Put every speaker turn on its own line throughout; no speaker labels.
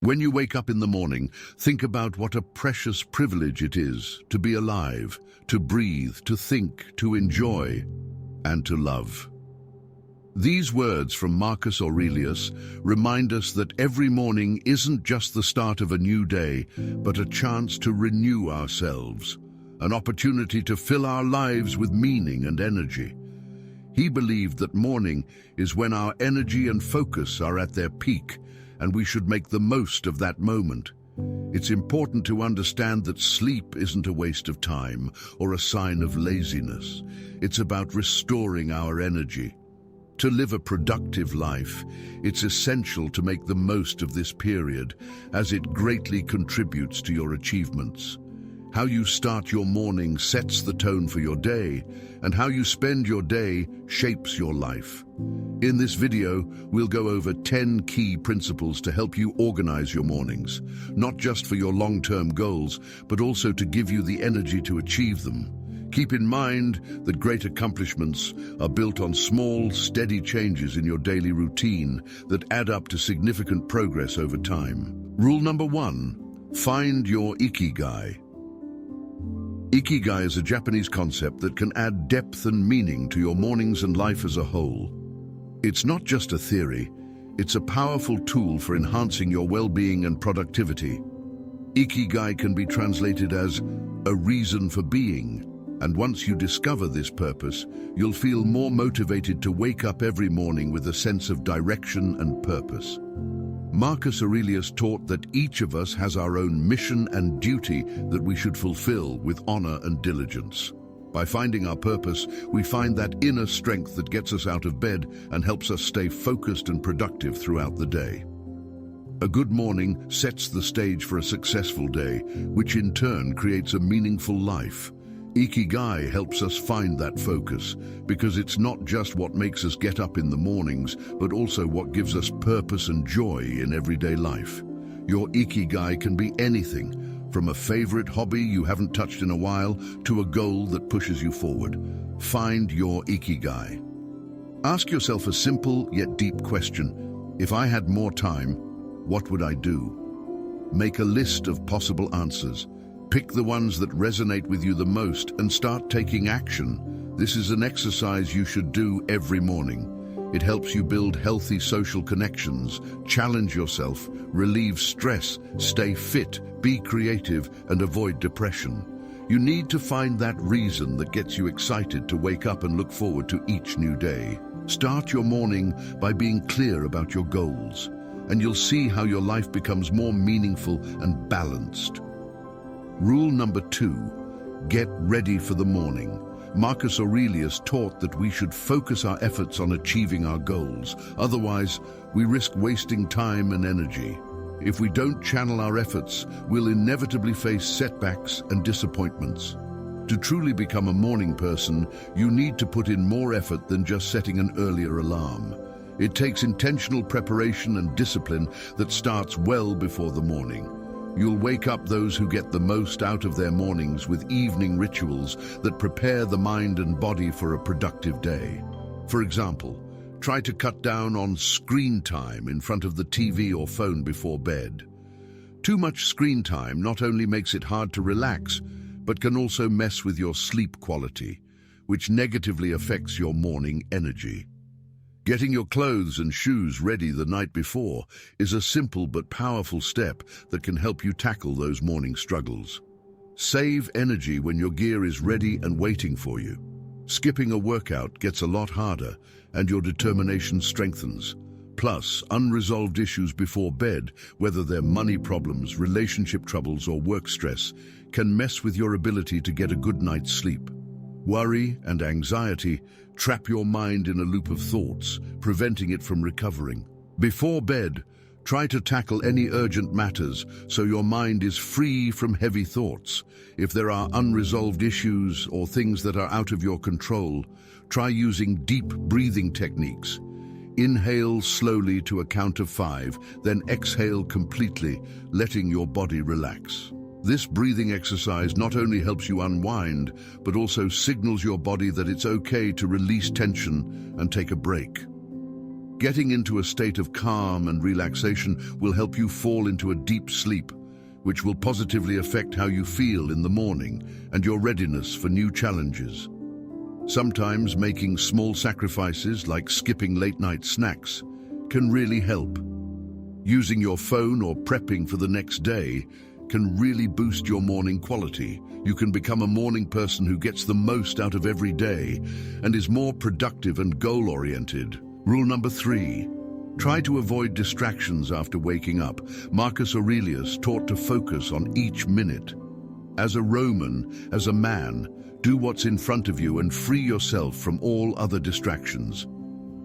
When you wake up in the morning, think about what a precious privilege it is to be alive, to breathe, to think, to enjoy, and to love. These words from Marcus Aurelius remind us that every morning isn't just the start of a new day, but a chance to renew ourselves, an opportunity to fill our lives with meaning and energy. He believed that morning is when our energy and focus are at their peak, and we should make the most of that moment. It's important to understand that sleep isn't a waste of time or a sign of laziness. It's about restoring our energy. To live a productive life, it's essential to make the most of this period, as it greatly contributes to your achievements. How you start your morning sets the tone for your day, and how you spend your day shapes your life. In this video, we'll go over 10 key principles to help you organize your mornings, not just for your long-term goals, but also to give you the energy to achieve them. Keep in mind that great accomplishments are built on small, steady changes in your daily routine that add up to significant progress over time. Rule number 1, find your Ikigai. Ikigai is a Japanese concept that can add depth and meaning to your mornings and life as a whole. It's not just a theory, it's a powerful tool for enhancing your well-being and productivity. Ikigai can be translated as a reason for being, and once you discover this purpose, you'll feel more motivated to wake up every morning with a sense of direction and purpose. Marcus Aurelius taught that each of us has our own mission and duty that we should fulfill with honor and diligence. By finding our purpose, we find that inner strength that gets us out of bed and helps us stay focused and productive throughout the day. A good morning sets the stage for a successful day, which in turn creates a meaningful life. Ikigai helps us find that focus, because it's not just what makes us get up in the mornings, but also what gives us purpose and joy in everyday life. Your Ikigai can be anything, from a favorite hobby you haven't touched in a while to a goal that pushes you forward. Find your Ikigai. Ask yourself a simple yet deep question. If I had more time, what would I do? Make a list of possible answers. Pick the ones that resonate with you the most and start taking action. This is an exercise you should do every morning. It helps you build healthy social connections, challenge yourself, relieve stress, stay fit, be creative, and avoid depression. You need to find that reason that gets you excited to wake up and look forward to each new day. Start your morning by being clear about your goals, and you'll see how your life becomes more meaningful and balanced. Rule number 2, get ready for the morning. Marcus Aurelius taught that we should focus our efforts on achieving our goals. Otherwise, we risk wasting time and energy. If we don't channel our efforts, we'll inevitably face setbacks and disappointments. To truly become a morning person, you need to put in more effort than just setting an earlier alarm. It takes intentional preparation and discipline that starts well before the morning. You'll wake up those who get the most out of their mornings with evening rituals that prepare the mind and body for a productive day. For example, try to cut down on screen time in front of the TV or phone before bed. Too much screen time not only makes it hard to relax, but can also mess with your sleep quality, which negatively affects your morning energy. Getting your clothes and shoes ready the night before is a simple but powerful step that can help you tackle those morning struggles. Save energy when your gear is ready and waiting for you. Skipping a workout gets a lot harder, and your determination strengthens. Plus, unresolved issues before bed, whether they're money problems, relationship troubles, or work stress, can mess with your ability to get a good night's sleep. Worry and anxiety trap your mind in a loop of thoughts, preventing it from recovering. Before bed, try to tackle any urgent matters so your mind is free from heavy thoughts. If there are unresolved issues or things that are out of your control, try using deep breathing techniques. Inhale slowly to a count of 5, then exhale completely, letting your body relax. This breathing exercise not only helps you unwind, but also signals your body that it's okay to release tension and take a break. Getting into a state of calm and relaxation will help you fall into a deep sleep, which will positively affect how you feel in the morning and your readiness for new challenges. Sometimes making small sacrifices like skipping late-night snacks can really help. Using your phone or prepping for the next day can really boost your morning quality. You can become a morning person who gets the most out of every day and is more productive and goal-oriented. Rule number 3. Try to avoid distractions after waking up. Marcus Aurelius taught to focus on each minute. As a Roman, as a man, do what's in front of you and free yourself from all other distractions.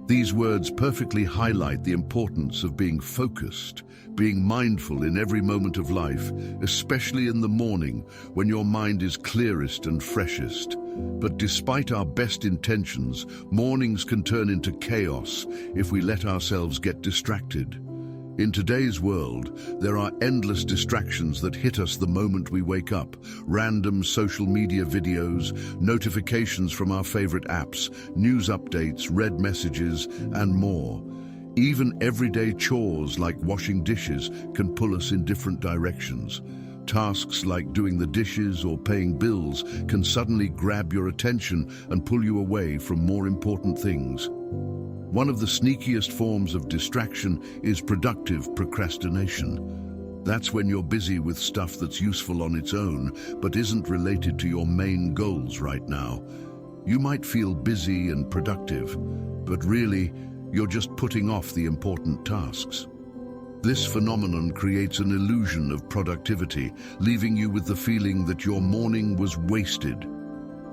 These words perfectly highlight the importance of being focused, being mindful in every moment of life, especially in the morning when your mind is clearest and freshest. But despite our best intentions, mornings can turn into chaos if we let ourselves get distracted. In today's world, there are endless distractions that hit us the moment we wake up. Random social media videos, notifications from our favorite apps, news updates, read messages, and more. Even everyday chores like washing dishes can pull us in different directions. Tasks like doing the dishes or paying bills can suddenly grab your attention and pull you away from more important things. One of the sneakiest forms of distraction is productive procrastination. That's when you're busy with stuff that's useful on its own, but isn't related to your main goals right now. You might feel busy and productive, but really, you're just putting off the important tasks. This phenomenon creates an illusion of productivity, leaving you with the feeling that your morning was wasted.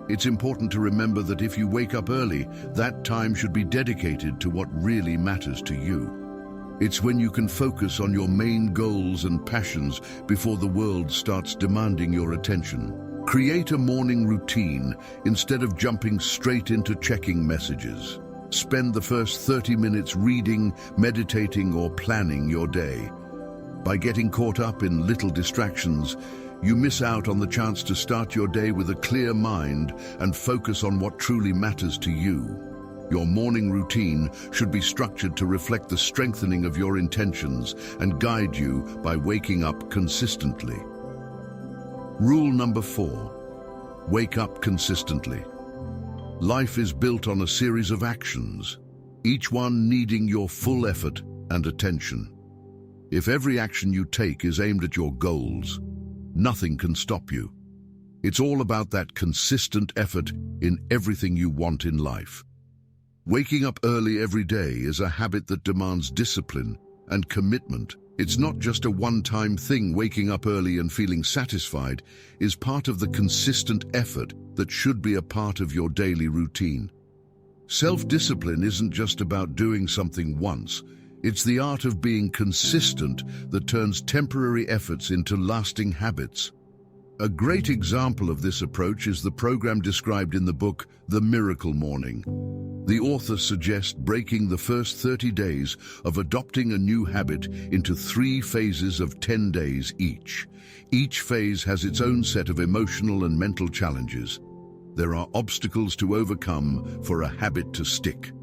It's important to remember that if you wake up early, that time should be dedicated to what really matters to you. It's when you can focus on your main goals and passions before the world starts demanding your attention. Create a morning routine instead of jumping straight into checking messages. Spend the first 30 minutes reading, meditating, or planning your day. By getting caught up in little distractions, you miss out on the chance to start your day with a clear mind and focus on what truly matters to you. Your morning routine should be structured to reflect the strengthening of your intentions and guide you by waking up consistently. Rule number 4. Wake up consistently. Life is built on a series of actions, each one needing your full effort and attention. If every action you take is aimed at your goals, nothing can stop you. It's all about that consistent effort in everything you want in life. Waking up early every day is a habit that demands discipline and commitment. It's not just a one-time thing. Waking up early and feeling satisfied is part of the consistent effort that should be a part of your daily routine. Self-discipline isn't just about doing something once. It's the art of being consistent that turns temporary efforts into lasting habits. A great example of this approach is the program described in the book, The Miracle Morning. The author suggests breaking the first 30 days of adopting a new habit into 3 phases of 10 days each. Each phase has its own set of emotional and mental challenges. There are obstacles to overcome for a habit to stick.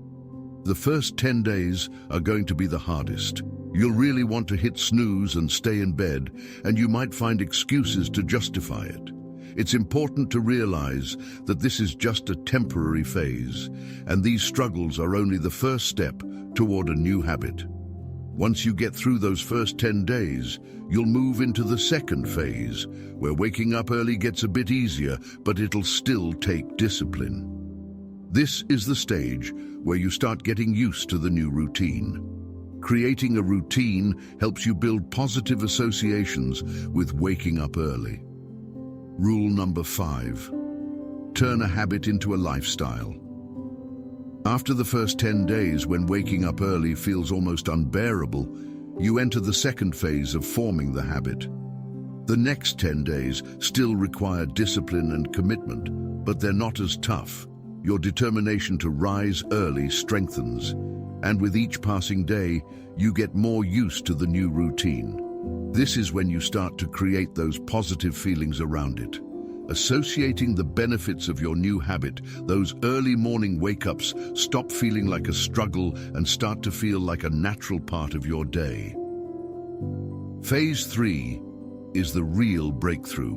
The first 10 days are going to be the hardest. You'll really want to hit snooze and stay in bed, and you might find excuses to justify it. It's important to realize that this is just a temporary phase, and these struggles are only the first step toward a new habit. Once you get through those first 10 days, you'll move into the second phase, where waking up early gets a bit easier, but it'll still take discipline. This is the stage where you start getting used to the new routine. Creating a routine helps you build positive associations with waking up early. Rule number 5. Turn a habit into a lifestyle. After the first 10 days, when waking up early feels almost unbearable, you enter the second phase of forming the habit. The next 10 days still require discipline and commitment, but they're not as tough. Your determination to rise early strengthens, and with each passing day, you get more used to the new routine. This is when you start to create those positive feelings around it. associating the benefits of your new habit, those early morning wake-ups stop feeling like a struggle and start to feel like a natural part of your day. Phase 3 is the real breakthrough.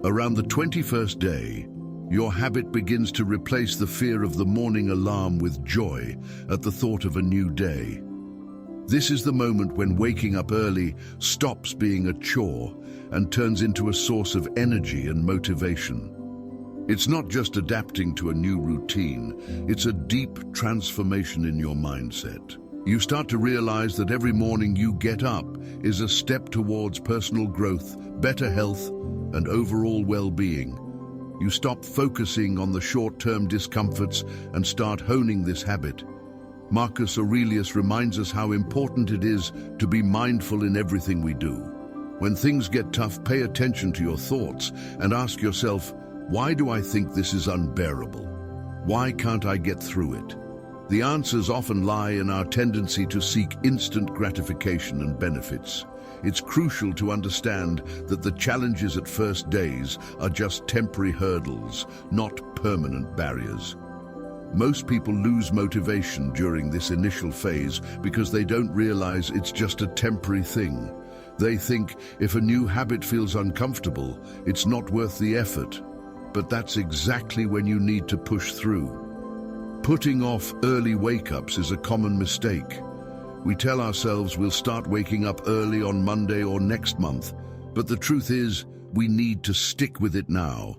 Around the 21st day, your habit begins to replace the fear of the morning alarm with joy at the thought of a new day. This is the moment when waking up early stops being a chore and turns into a source of energy and motivation. It's not just adapting to a new routine, it's a deep transformation in your mindset. You start to realize that every morning you get up is a step towards personal growth, better health, and overall well-being. You stop focusing on the short-term discomforts and start honing this habit. Marcus Aurelius reminds us how important it is to be mindful in everything we do. When things get tough, pay attention to your thoughts and ask yourself, why do I think this is unbearable? Why can't I get through it? The answers often lie in our tendency to seek instant gratification and benefits. It's crucial to understand that the challenges at first days are just temporary hurdles, not permanent barriers. Most people lose motivation during this initial phase because they don't realize it's just a temporary thing. They think if a new habit feels uncomfortable, it's not worth the effort. But that's exactly when you need to push through. Putting off early wake-ups is a common mistake. We tell ourselves we'll start waking up early on Monday or next month, but the truth is, we need to stick with it now.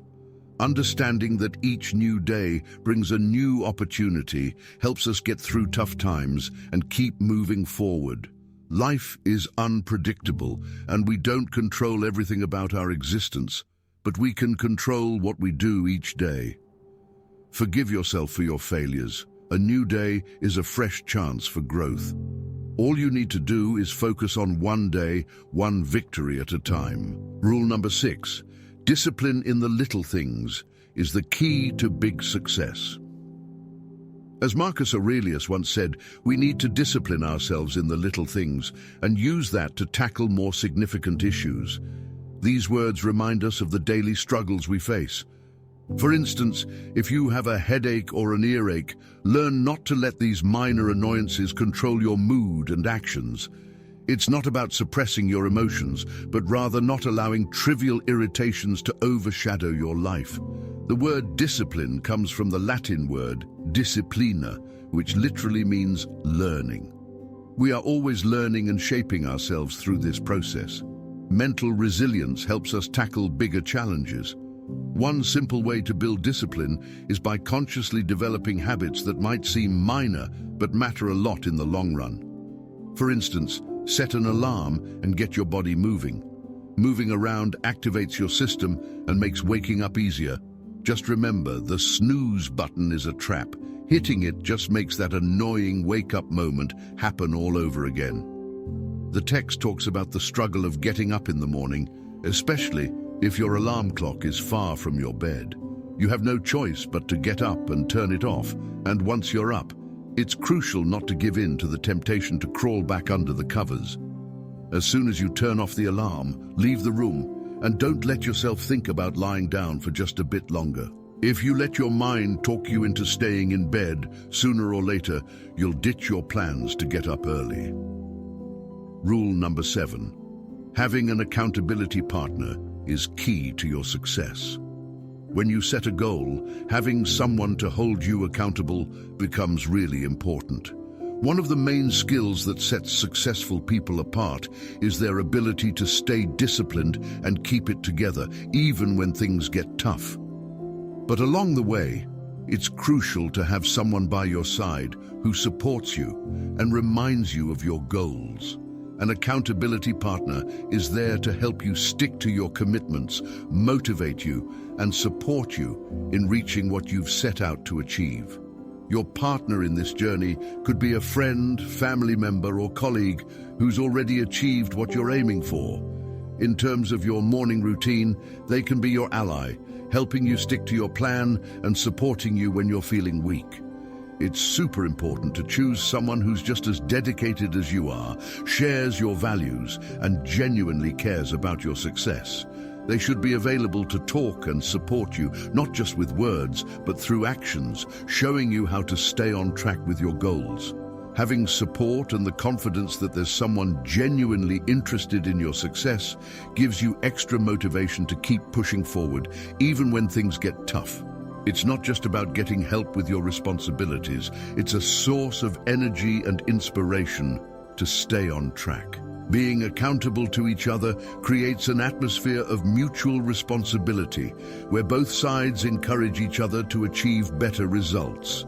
Understanding that each new day brings a new opportunity helps us get through tough times and keep moving forward. Life is unpredictable, and we don't control everything about our existence, but we can control what we do each day. Forgive yourself for your failures. A new day is a fresh chance for growth. All you need to do is focus on one day, one victory at a time. Rule number 6. Discipline in the little things is the key to big success. As Marcus Aurelius once said, we need to discipline ourselves in the little things and use that to tackle more significant issues. These words remind us of the daily struggles we face. For instance, if you have a headache or an earache, learn not to let these minor annoyances control your mood and actions. It's not about suppressing your emotions, but rather not allowing trivial irritations to overshadow your life. The word discipline comes from the Latin word disciplina, which literally means learning. We are always learning and shaping ourselves through this process. Mental resilience helps us tackle bigger challenges. One simple way to build discipline is by consciously developing habits that might seem minor but matter a lot in the long run. For instance, set an alarm and get your body moving. Moving around activates your system and makes waking up easier. Just remember, the snooze button is a trap. Hitting it just makes that annoying wake-up moment happen all over again. The text talks about the struggle of getting up in the morning, especially if your alarm clock is far from your bed. You have no choice but to get up and turn it off, and once you're up, it's crucial not to give in to the temptation to crawl back under the covers. As soon as you turn off the alarm, leave the room, and don't let yourself think about lying down for just a bit longer. If you let your mind talk you into staying in bed, sooner or later, you'll ditch your plans to get up early. Rule number 7. Having an accountability partner is key to your success. When you set a goal, having someone to hold you accountable becomes really important. One of the main skills that sets successful people apart is their ability to stay disciplined and keep it together, even when things get tough. But along the way, it's crucial to have someone by your side who supports you and reminds you of your goals. An accountability partner is there to help you stick to your commitments, motivate you, and support you in reaching what you've set out to achieve. Your partner in this journey could be a friend, family member, or colleague who's already achieved what you're aiming for. In terms of your morning routine, they can be your ally, helping you stick to your plan and supporting you when you're feeling weak. It's super important to choose someone who's just as dedicated as you are, shares your values, and genuinely cares about your success. They should be available to talk and support you, not just with words, but through actions, showing you how to stay on track with your goals. Having support and the confidence that there's someone genuinely interested in your success gives you extra motivation to keep pushing forward, even when things get tough. It's not just about getting help with your responsibilities, it's a source of energy and inspiration to stay on track. Being accountable to each other creates an atmosphere of mutual responsibility, where both sides encourage each other to achieve better results.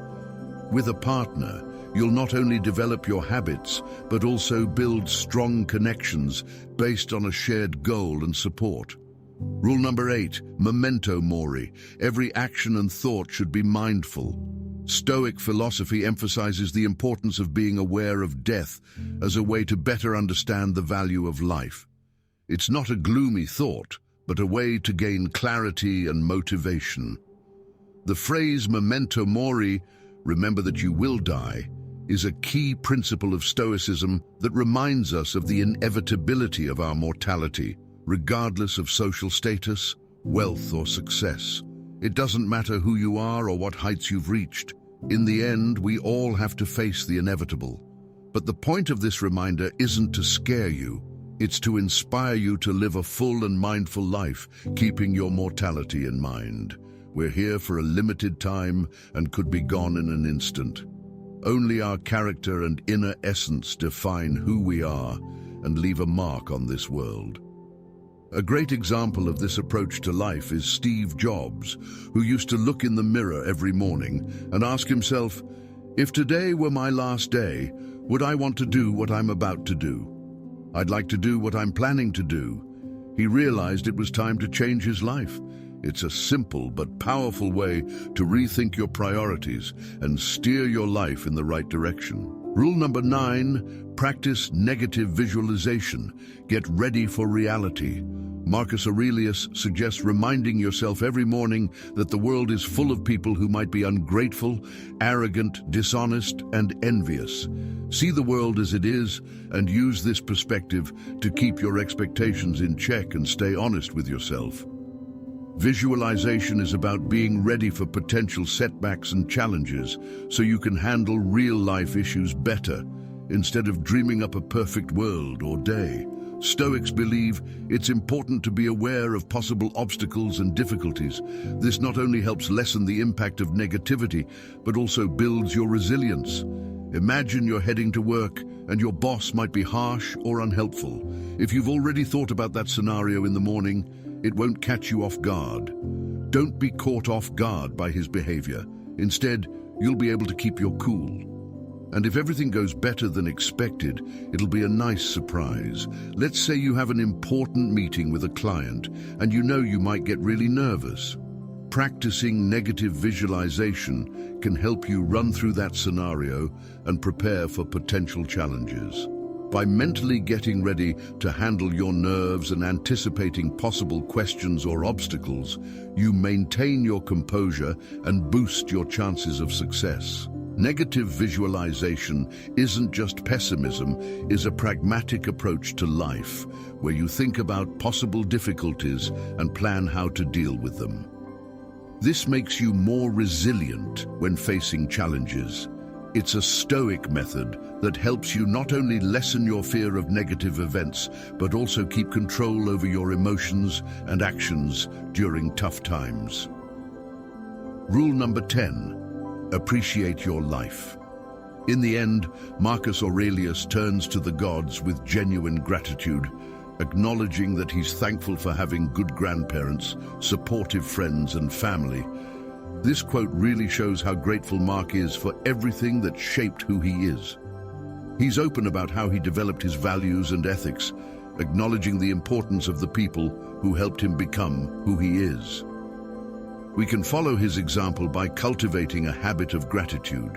With a partner, you'll not only develop your habits, but also build strong connections based on a shared goal and support. Rule number 8, Memento Mori. Every action and thought should be mindful. Stoic philosophy emphasizes the importance of being aware of death as a way to better understand the value of life. It's not a gloomy thought, but a way to gain clarity and motivation. The phrase Memento Mori, remember that you will die, is a key principle of Stoicism that reminds us of the inevitability of our mortality, regardless of social status, wealth, or success. It doesn't matter who you are or what heights you've reached. In the end, we all have to face the inevitable. But the point of this reminder isn't to scare you. It's to inspire you to live a full and mindful life, keeping your mortality in mind. We're here for a limited time and could be gone in an instant. Only our character and inner essence define who we are and leave a mark on this world. A great example of this approach to life is Steve Jobs, who used to look in the mirror every morning and ask himself, if today were my last day, would I want to do what I'm about to do? I'd like to do what I'm planning to do. He realized it was time to change his life. It's a simple but powerful way to rethink your priorities and steer your life in the right direction. Rule number 9, practice negative visualization. Get ready for reality. Marcus Aurelius suggests reminding yourself every morning that the world is full of people who might be ungrateful, arrogant, dishonest, and envious. See the world as it is and use this perspective to keep your expectations in check and stay honest with yourself. Visualization is about being ready for potential setbacks and challenges so you can handle real-life issues better instead of dreaming up a perfect world or day. Stoics believe it's important to be aware of possible obstacles and difficulties. This not only helps lessen the impact of negativity, but also builds your resilience. Imagine you're heading to work and your boss might be harsh or unhelpful. If you've already thought about that scenario in the morning, it won't catch you off guard. Don't be caught off guard by his behavior. Instead, you'll be able to keep your cool. And if everything goes better than expected, it'll be a nice surprise. Let's say you have an important meeting with a client, and you know you might get really nervous. Practicing negative visualization can help you run through that scenario and prepare for potential challenges. By mentally getting ready to handle your nerves and anticipating possible questions or obstacles, you maintain your composure and boost your chances of success. Negative visualization isn't just pessimism, it's a pragmatic approach to life, where you think about possible difficulties and plan how to deal with them. This makes you more resilient when facing challenges. It's a Stoic method that helps you not only lessen your fear of negative events, but also keep control over your emotions and actions during tough times. Rule number 10. Appreciate your life. In the end, Marcus Aurelius turns to the gods with genuine gratitude, acknowledging that he's thankful for having good grandparents, supportive friends, and family. This quote really shows how grateful Mark is for everything that shaped who he is. He's open about how he developed his values and ethics, acknowledging the importance of the people who helped him become who he is. We can follow his example by cultivating a habit of gratitude.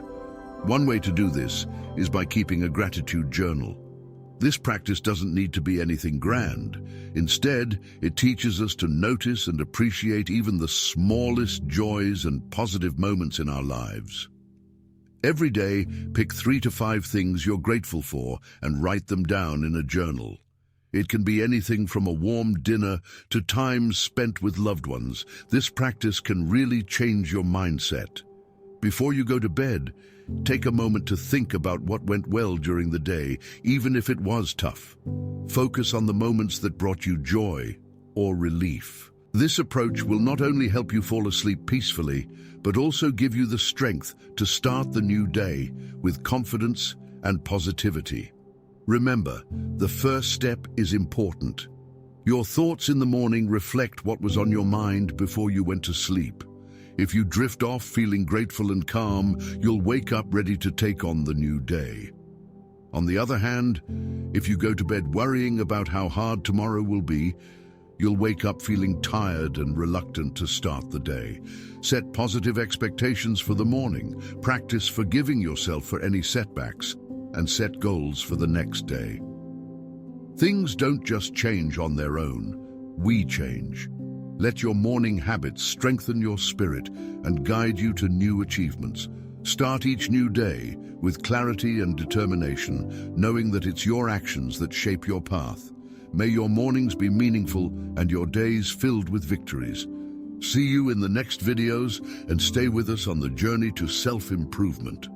One way to do this is by keeping a gratitude journal. This practice doesn't need to be anything grand. Instead, it teaches us to notice and appreciate even the smallest joys and positive moments in our lives. Every day, pick 3 to 5 things you're grateful for and write them down in a journal. It can be anything from a warm dinner to time spent with loved ones. This practice can really change your mindset. Before you go to bed, take a moment to think about what went well during the day, even if it was tough. Focus on the moments that brought you joy or relief. This approach will not only help you fall asleep peacefully, but also give you the strength to start the new day with confidence and positivity. Remember, the first step is important. Your thoughts in the morning reflect what was on your mind before you went to sleep. If you drift off feeling grateful and calm, you'll wake up ready to take on the new day. On the other hand, if you go to bed worrying about how hard tomorrow will be, you'll wake up feeling tired and reluctant to start the day. Set positive expectations for the morning, practice forgiving yourself for any setbacks, and set goals for the next day. Things don't just change on their own, we change. Let your morning habits strengthen your spirit and guide you to new achievements. Start each new day with clarity and determination, knowing that it's your actions that shape your path. May your mornings be meaningful and your days filled with victories. See you in the next videos and stay with us on the journey to self-improvement.